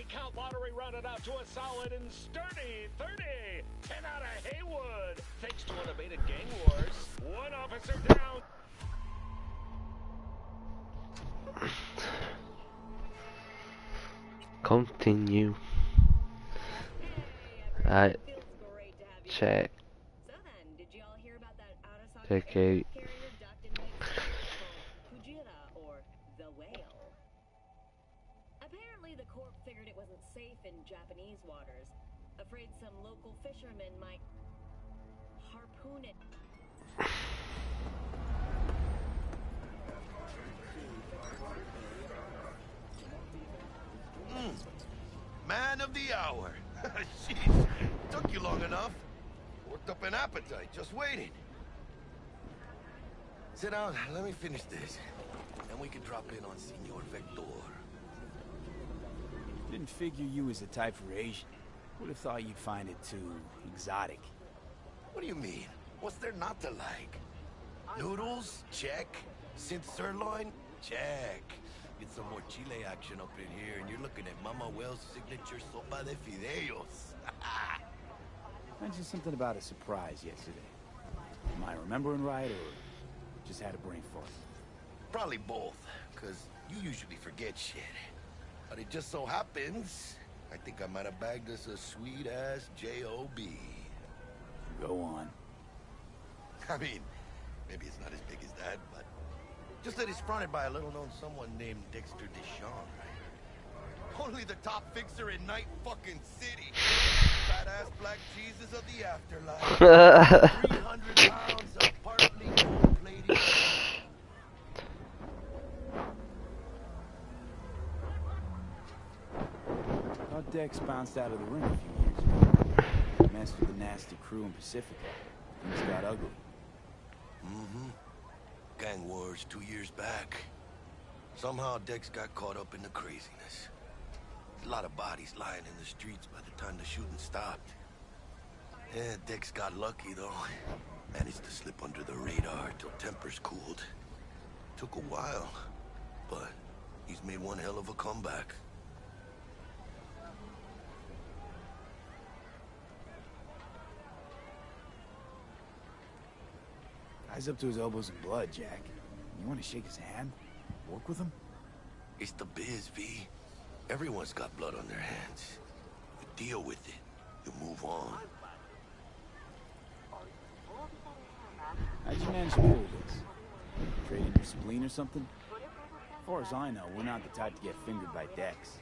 count lottery rounded out to a solid and sturdy 30. 10 out of Haywood. Thanks to unabated gang wars. One officer down. Continue. Alright. Check. Check it. Apparently the corp figured it wasn't safe in Japanese waters. Afraid some local fishermen might harpoon it. Man of the hour. Jeez, took you long enough. Worked up an appetite, just waiting. Sit down, let me finish this. Then we can drop in on Senor Vector. Didn't figure you was the type for Asian. Would have thought you'd find it too exotic. What do you mean? What's there not to like? Noodles? Check. Synth sirloin? Check. Get some more Chile action up in here, and you're looking at Mama Wells' signature sopa de fideos. Mentioned something about a surprise yesterday. Am I remembering right, or just had a brain fart? Probably both, because you usually forget shit. But it just so happens, I think I might have bagged us a sweet-ass J.O.B. Go on. I mean, maybe it's not as big as that, but just that it's fronted by a little-known someone named Dexter Deshawn, right? Only the top fixer in Night fucking City. Fat-ass black Jesus of the afterlife. 300 pounds of partly gold-plated. Thought Dex bounced out of the ring a few years ago. Messed with the nasty crew in Pacifica. Things got ugly. Mm-hmm. Gang wars 2 years back. Somehow Dex got caught up in the craziness. A lot of bodies lying in the streets by the time the shooting stopped. Yeah, Dex got lucky though. Managed to slip under the radar till tempers cooled. Took a while, but he's made one hell of a comeback. Guy's up to his elbows in blood, Jack. You want to shake his hand? Work with him? It's the biz, V. Everyone's got blood on their hands. You deal with it. You move on. How'd you manage to pull this? Trading your spleen or something? As far as I know, we're not the type to get fingered by Dex.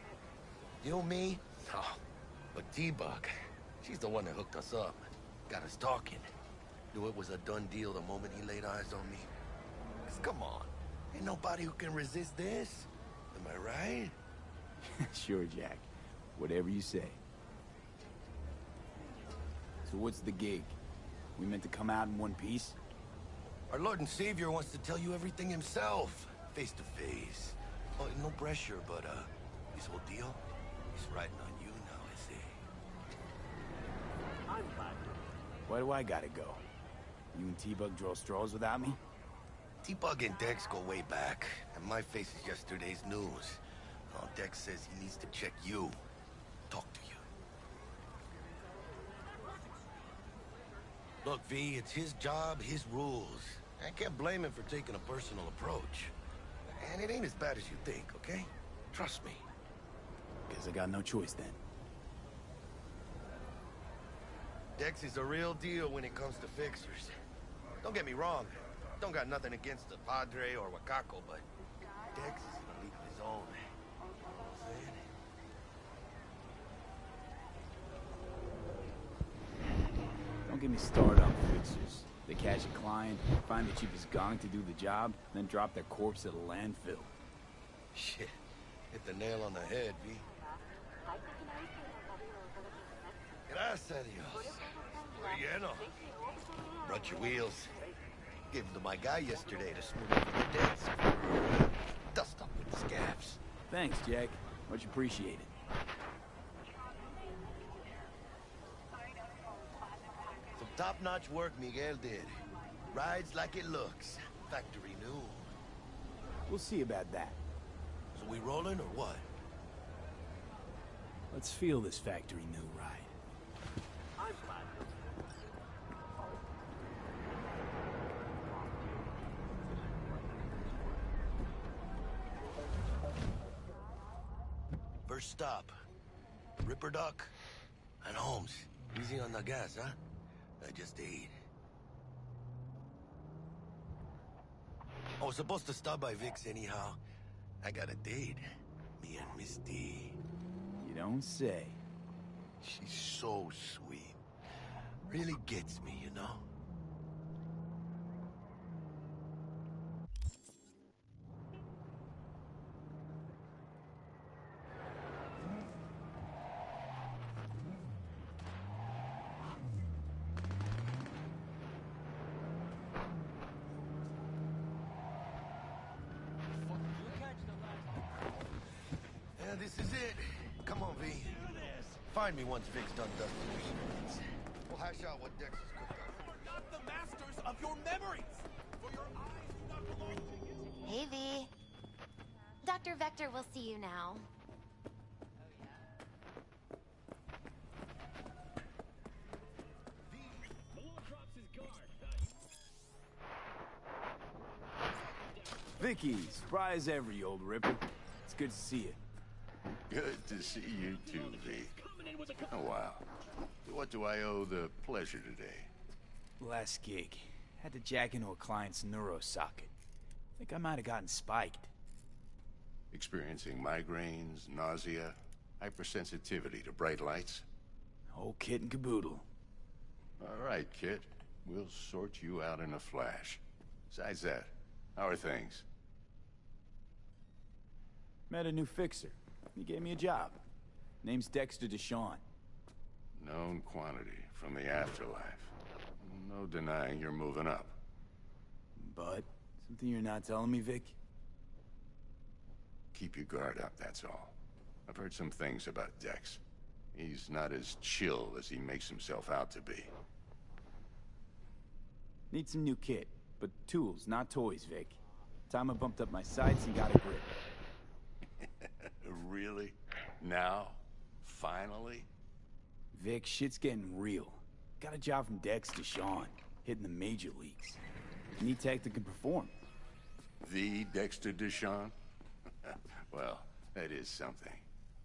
You, me? Oh, but T-Bug, she's the one that hooked us up. Got us talking. Knew it was a done deal the moment he laid eyes on me. 'Cause come on, ain't nobody who can resist this. Am I right? Sure, Jack. Whatever you say. So what's the gig? We meant to come out in one piece? Our Lord and Savior wants to tell you everything himself, face to face. Oh, no pressure, but this whole deal is riding on you now, I say. Why do I gotta go? You and T-Bug draw straws without me? T-Bug and Dex go way back, and my face is yesterday's news. Oh, Dex says he needs to check you. Talk to you. Look, V, it's his job, his rules. I can't blame him for taking a personal approach. And it ain't as bad as you think, okay? Trust me. Guess I got no choice then. Dex is a real deal when it comes to fixers. Don't get me wrong. Don't got nothing against the Padre or Wakako, but Dex is in a league of his own. You know what I'm saying? Don't get me started on fixers. They catch a client, find the cheapest gong to do the job, then drop their corpse at a landfill. Shit. Hit the nail on the head, V. Gracias a Dios. We're lleno. Brought your wheels. Gave them to my guy yesterday to smooth over the dents. Dust up with the scabs. Thanks, Jack. Much appreciated. Some top-notch work Miguel did. Rides like it looks. Factory new. We'll see about that. So we rolling or what? Let's feel this factory new ride. First stop, Ripper Duck and Holmes. Easy on the gas, huh? I just ate. I was supposed to stop by Vic's anyhow. I got a date. Me and Miss D. You don't say. She's so sweet. Really gets me, you know? Yeah, this is it. Come on, V. Find me once Vic's done dusting her sheets. We'll hash out what Dex is cooked up. You are not the masters of your memories! For your eyes do not belong to you! Hey, V. Dr. Vector will see you now. Vicky, surprise every old Ripper. It's good to see you. Good to see you too, V. Oh, wow. What do I owe the pleasure today? Last gig. Had to jack into a client's neuro socket. Think I might have gotten spiked. Experiencing migraines, nausea, hypersensitivity to bright lights? Whole kit and caboodle. All right, kid. We'll sort you out in a flash. Besides that, how are things? Met a new fixer. He gave me a job. Name's Dexter Deshawn. Known quantity from the afterlife. No denying you're moving up. But, something you're not telling me, Vic? Keep your guard up, that's all. I've heard some things about Dex. He's not as chill as he makes himself out to be. Need some new kit, but tools, not toys, Vic. Time I bumped up my sights and got a grip. Really? Now? Finally? Vic, shit's getting real. Got a job from Dex Deshawn, hitting the major leagues. Need tech that can perform. The Dexter Deshawn? Well, that is something.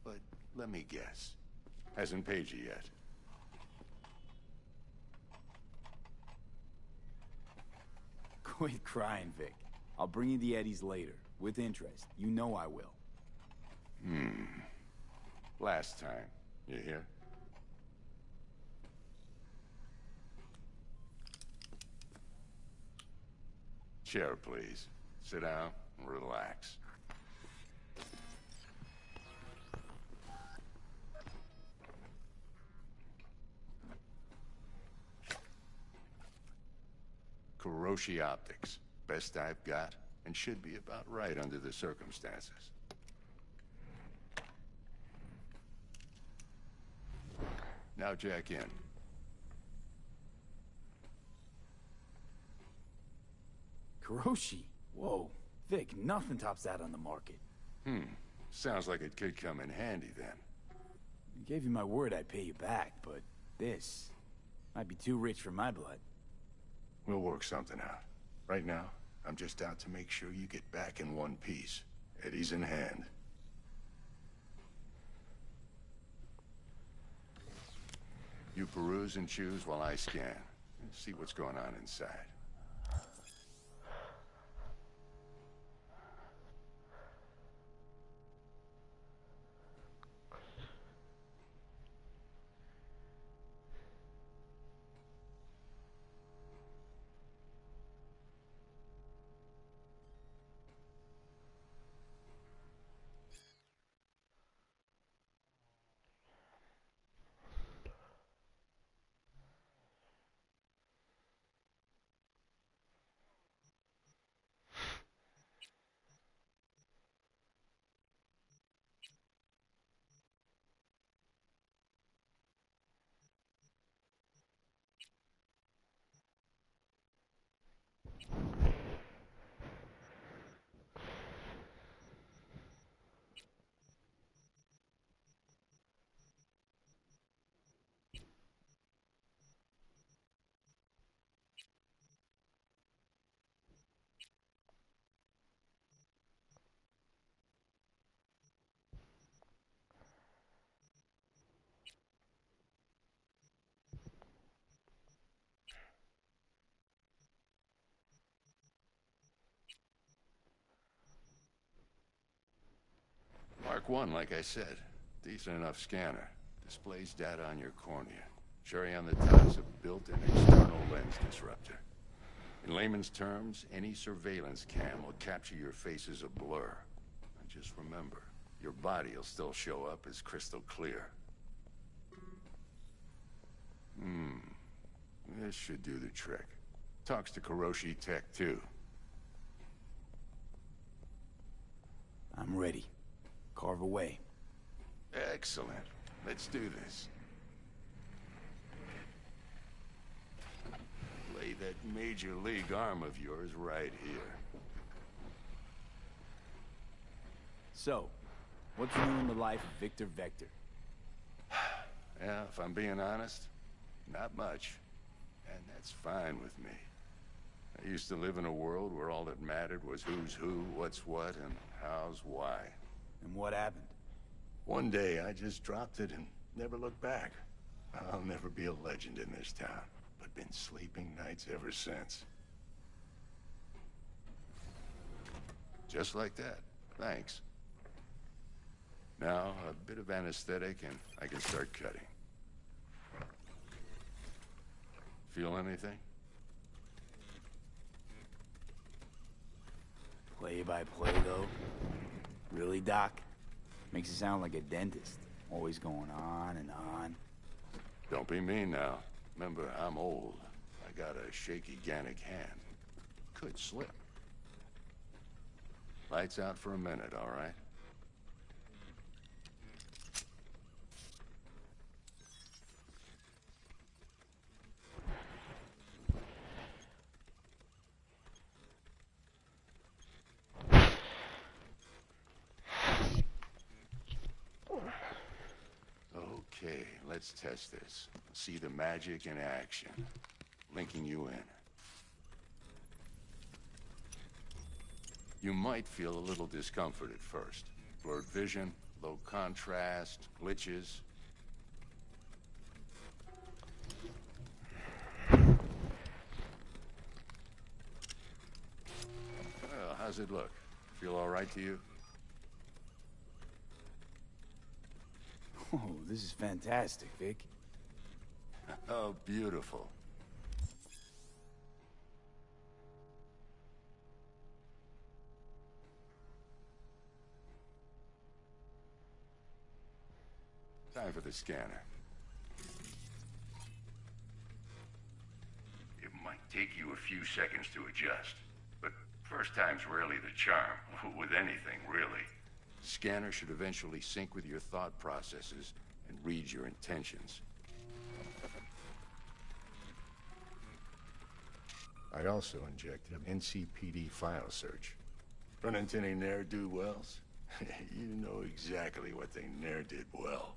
But let me guess. Hasn't paid you yet. Quit crying, Vic. I'll bring you the Eddies later, with interest. You know I will. Last time. You hear? Chair, please. Sit down and relax. Kuroshi Optics. Best I've got, and should be about right under the circumstances. Now jack in. Kuroshi? Whoa. Vic, nothing tops that on the market. Sounds like it could come in handy then. I gave you my word I'd pay you back, but this might be too rich for my blood. We'll work something out. Right now, I'm just out to make sure you get back in one piece. Eddie's in hand. You peruse and choose while I scan. See what's going on inside. Mark 1, like I said. Decent enough scanner. Displays data on your cornea. Cherry on the top's a built-in external lens disruptor. In layman's terms, any surveillance cam will capture your face as a blur. And just remember, your body will still show up as crystal clear. This should do the trick. Talks to Kiroshi Tech, too. I'm ready. Carve away. Excellent. Let's do this. Lay that major league arm of yours right here. So, what's new in the life of Victor Vector? Yeah, if I'm being honest, not much. And that's fine with me. I used to live in a world where all that mattered was who's who, what's what, and how's why. And what happened? One day, I just dropped it and never looked back. I'll never be a legend in this town, but been sleeping nights ever since. Just like that. Thanks. Now, a bit of anesthetic and I can start cutting. Feel anything? Play by play, though? Really, Doc? Makes it sound like a dentist. Always going on and on. Don't be mean now. Remember, I'm old. I got a shaky Gannic hand. Could slip. Lights out for a minute, all right? Okay, let's test this. See the magic in action. Linking you in. You might feel a little discomfort at first. Blurred vision, low contrast, glitches. Well, how's it look? Feel all right to you? Oh, this is fantastic, Vic. Oh, beautiful. Time for the scanner. It might take you a few seconds to adjust, but first time's rarely the charm, with anything, really. Scanner should eventually sync with your thought processes and read your intentions. I also injected an NCPD file search. Run into any ne'er-do-wells? You know exactly what they ne'er did well.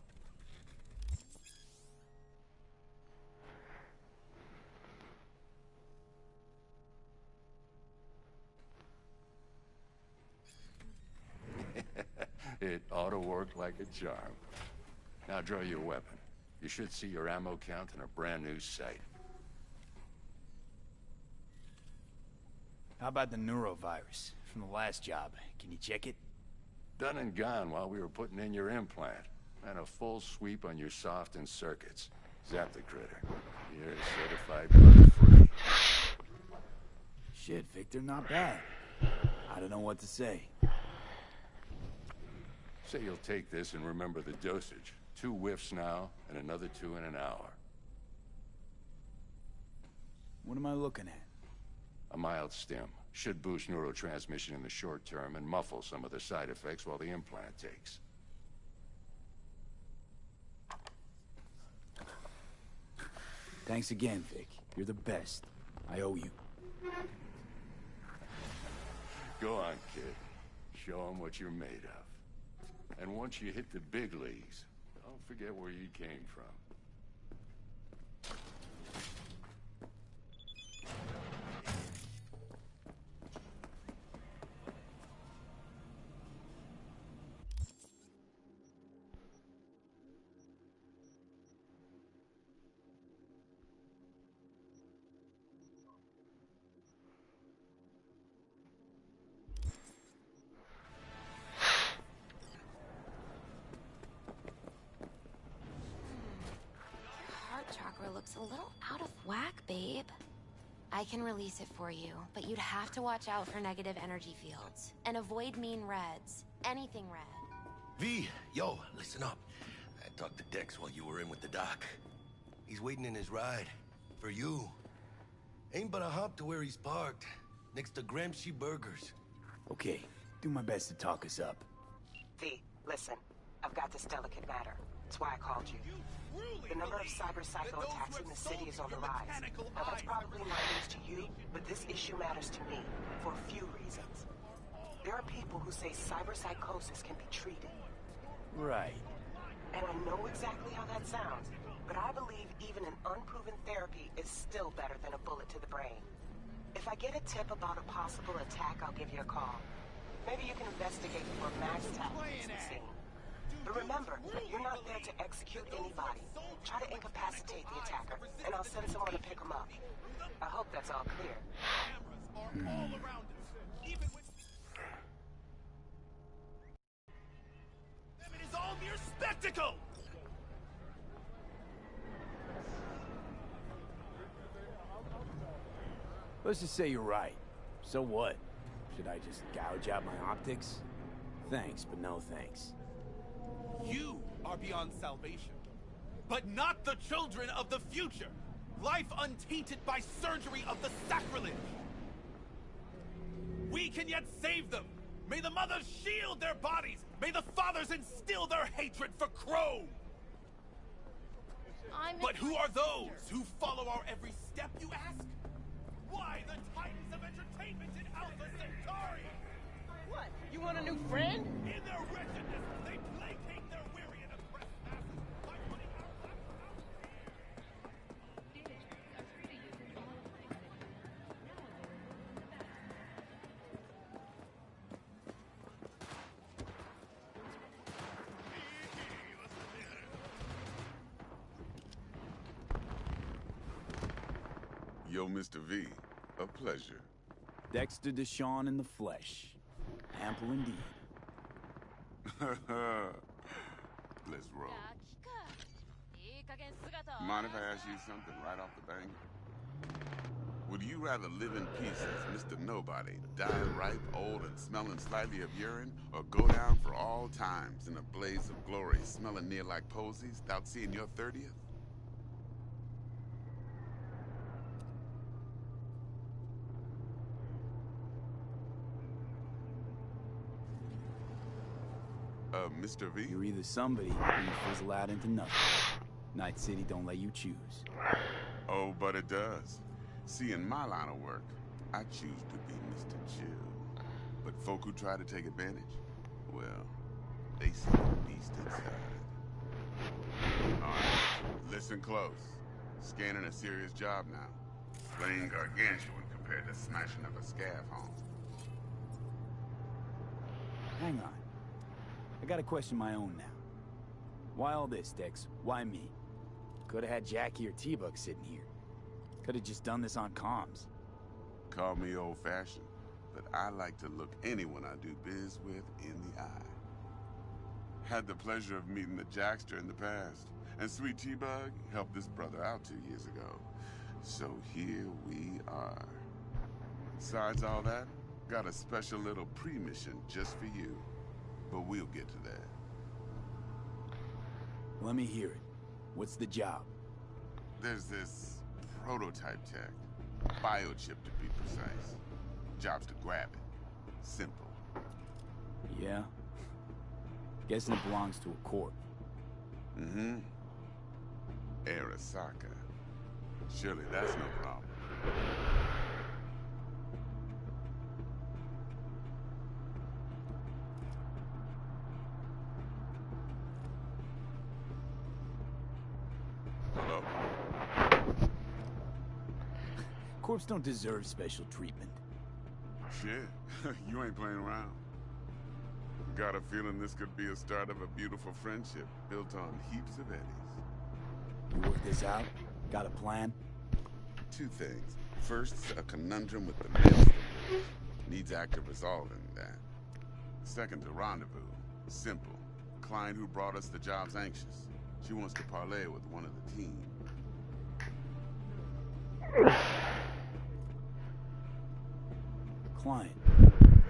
It ought to work like a charm. Now draw your weapon. You should see your ammo count in a brand new sight. How about the neurovirus from the last job? Can you check it? Done and gone while we were putting in your implant. And a full sweep on your soft and circuits. Zap the critter. You're certified bug-free. Shit, Victor, not bad. I don't know what to say. Say you'll take this and remember the dosage. 2 whiffs now, and another 2 in an hour. What am I looking at? A mild stim. Should boost neurotransmission in the short term and muffle some of the side effects while the implant takes. Thanks again, Vic. You're the best. I owe you. Go on, kid. Show 'em what you're made of. And once you hit the big leagues, don't forget where you came from. It's a little out of whack, babe. I can release it for you, but you'd have to watch out for negative energy fields. And avoid mean reds. Anything red. V, yo, listen up. I talked to Dex while you were in with the doc. He's waiting in his ride. For you. Ain't but a hop to where he's parked. Next to Gramsci Burgers. Okay, do my best to talk us up. V, listen. I've got this delicate matter. That's why I called you. The number of cyber-psycho attacks in the city is on the rise. Now, that's probably not news to you, but this issue matters to me for a few reasons. There are people who say cyberpsychosis can be treated. Right. And I know exactly how that sounds, but I believe even an unproven therapy is still better than a bullet to the brain. If I get a tip about a possible attack, I'll give you a call. Maybe you can investigate before Max tackles the scene. But remember, you're not there to execute anybody. Try to incapacitate the attacker, and I'll send someone to pick him up. I hope that's all clear. Cameras are all around us, even when... It is all mere spectacle! Let's just say you're right. So what? Should I just gouge out my optics? Thanks, but no thanks. You are beyond salvation, but not the children of the future. Life untainted by surgery of the sacrilege. We can yet save them. May the mothers shield their bodies. May the fathers instill their hatred for Crow. But who are those who follow our every step, you ask? Why the titans of entertainment in Alpha Centauri? What? You want a new friend? In their wretchedness, they placate their weary and oppressed masses by putting our Yo, Mr. V, a pleasure. Dexter Deshawn in the flesh. Ample indeed. Let's roll. Mind if I ask you something right off the bang? Would you rather live in peace as Mr. Nobody, die ripe, old, and smelling slightly of urine, or go down for all times in a blaze of glory, smelling near like posies, without seeing your 30th? Mr. V? You're either somebody or you fizzle out into nothing. Night City don't let you choose. Oh, but it does. See, in my line of work, I choose to be Mr. Chill. But folk who try to take advantage, well, they see the beast inside. Alright, listen close. Scanning a serious job now. Playing gargantuan compared to smashing up a scav home. Hang on. I gotta question my own now. Why all this, Dex? Why me? Could've had Jackie or T-Bug sitting here. Could've just done this on comms. Call me old-fashioned, but I like to look anyone I do biz with in the eye. Had the pleasure of meeting the Jackster in the past, and Sweet T-Bug helped this brother out 2 years ago. So here we are. Besides all that, got a special little pre-mission just for you. But we'll get to that. Let me hear it. What's the job? There's this prototype tech. Biochip to be precise. Job's to grab it. Simple. Yeah? Guessing it belongs to a corp. Mm-hmm. Arasaka. Surely that's no problem. Hello? Corps don't deserve special treatment. Shit, you ain't playing around. Got a feeling this could be a start of a beautiful friendship built on heaps of eddies. You work this out? Got a plan? Two things. First, a conundrum with the maelstrom. Needs active resolving that. Second, a rendezvous. Simple. Client who brought us the job's anxious. She wants to parlay with one of the team. Client.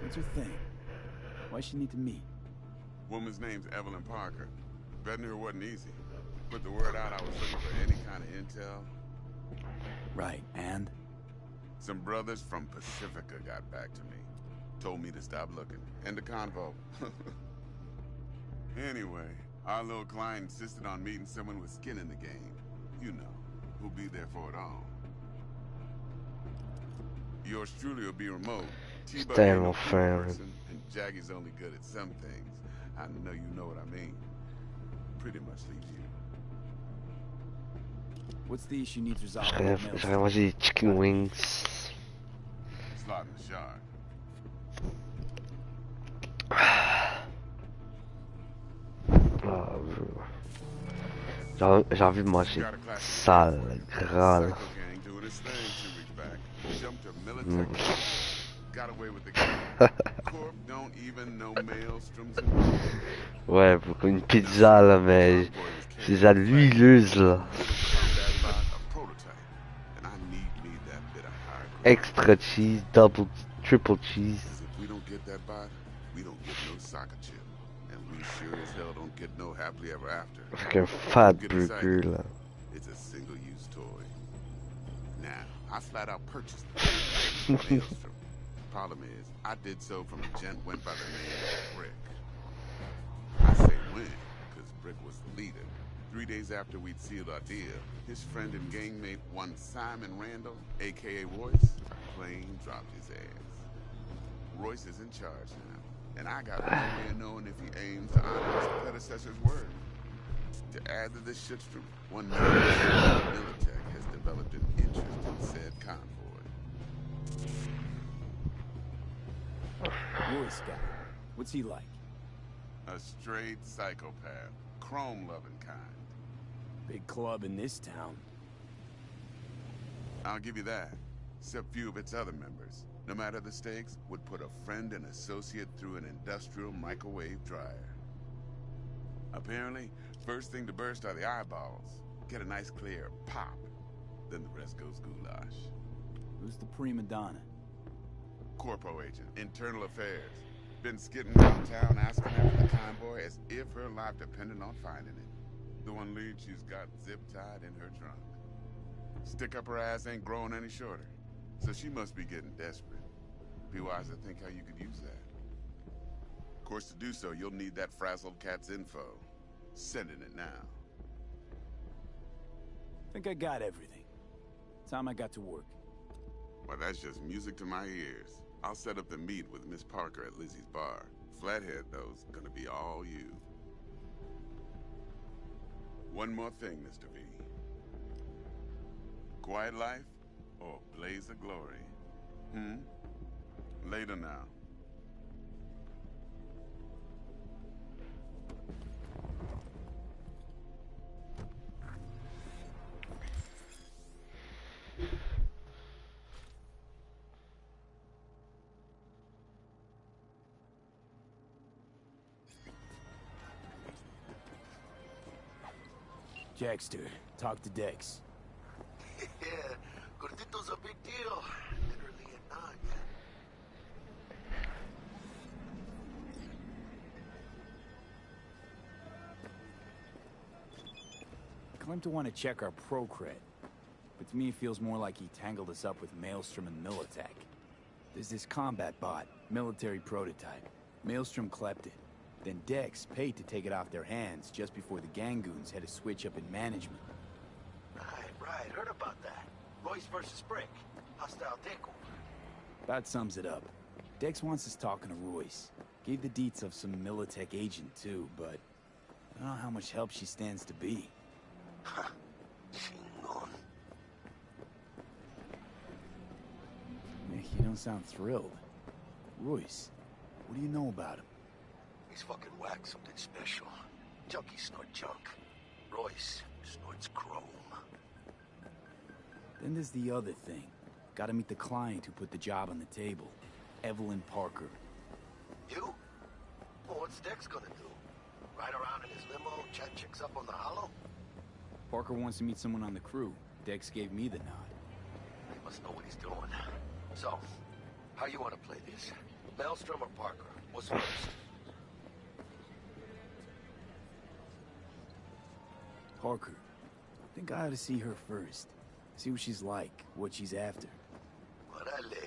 What's her thing? Why'd she need to meet? Woman's name's Evelyn Parker. Vetting her wasn't easy. Put the word out I was looking for any kind of intel. Right, and? Some brothers from Pacifica got back to me. Told me to stop looking. End of convo. Anyway, our little client insisted on meeting someone with skin in the game. You know, who'll be there for it all. Yours truly will be remote. T-Bug ain't no people person, and Jaggy's only good at some things. I know you know what I mean. Pretty much leave you. What's the issue needs resolved? J'aurais mangé des chicken wings. Slot in the shard. J'ai envie de manger sale, gras. Ouais, pour une pizza là, mais c'est de l'huileuse là. Extra cheese, double, triple cheese. We don't get that bot, we don't get no soccer chip. And we sure as hell don't get no happily ever after. Like a fat burger là. It's a single-use toy. Now, I flat out purchased it. Maelstrom. Problem is, I did so from a gent went by the name of Brick. I say when, because Brick was the leader. 3 days after we'd sealed our deal, his friend and gangmate, one Simon Randall, a.k.a. Royce, plain dropped his ass. Royce is in charge now, and I got no way of knowing if he aims to honor his predecessor's word. To add to this shitstorm, one Militech has developed an interest in said convoy. Royce guy. What's he like? A straight psychopath, chrome-loving kind. Big club in this town. I'll give you that. Except few of its other members, no matter the stakes, would put a friend and associate through an industrial microwave dryer. Apparently, first thing to burst are the eyeballs. Get a nice clear pop. Then the rest goes goulash. Who's the prima donna? Corpo agent, internal affairs. Been skidding around town asking after the convoy as if her life depended on finding it. The one lead she's got zip-tied in her trunk. Stick up her ass ain't growing any shorter, so she must be getting desperate. Be wise to think how you could use that. Of course, to do so, you'll need that frazzled cat's info. Sending it now. Think I got everything. Time I got to work. Well, that's just music to my ears. I'll set up the meet with Miss Parker at Lizzie's bar. Flathead, though's gonna be all you. One more thing, Mr. V. Quiet life or blaze of glory? Later now. Jackster, talk to Dex. Yeah, Gordito's a big deal. Literally a nod. Claimed to want to check our pro cred, but to me it feels more like he tangled us up with Maelstrom and Militech. There's this combat bot, military prototype. Maelstrom clept it. Then Dex paid to take it off their hands just before the Gangoons had a switch up in management. Right, heard about that. Royce versus Brick. Hostile takeover. That sums it up. Dex wants us talking to Royce. Gave the deets of some Militech agent too, but I don't know how much help she stands to be. Ha. Chingon. Nick, you don't sound thrilled. Royce, what do you know about him? He's fucking whack, something special. Junkies snort junk. Royce snorts chrome. Then there's the other thing. Gotta meet the client who put the job on the table. Evelyn Parker. You? Well, what's Dex gonna do? Ride around in his limo, chat chicks up on the hollow? Parker wants to meet someone on the crew. Dex gave me the nod. must know what he's doing. So, how you want to play this? Maelstrom or Parker? What's first? Parker. I think I ought to see her first. See what she's like, what she's after. Órale.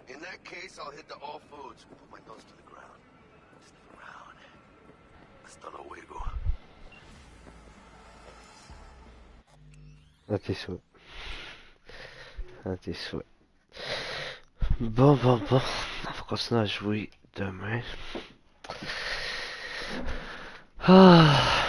In that case, I'll hit the all foods. Put my nose to the ground. Sniff around. Hasta luego. À tes souhaits. À tes souhaits. Bon. On va continuer à jouer demain. Ah.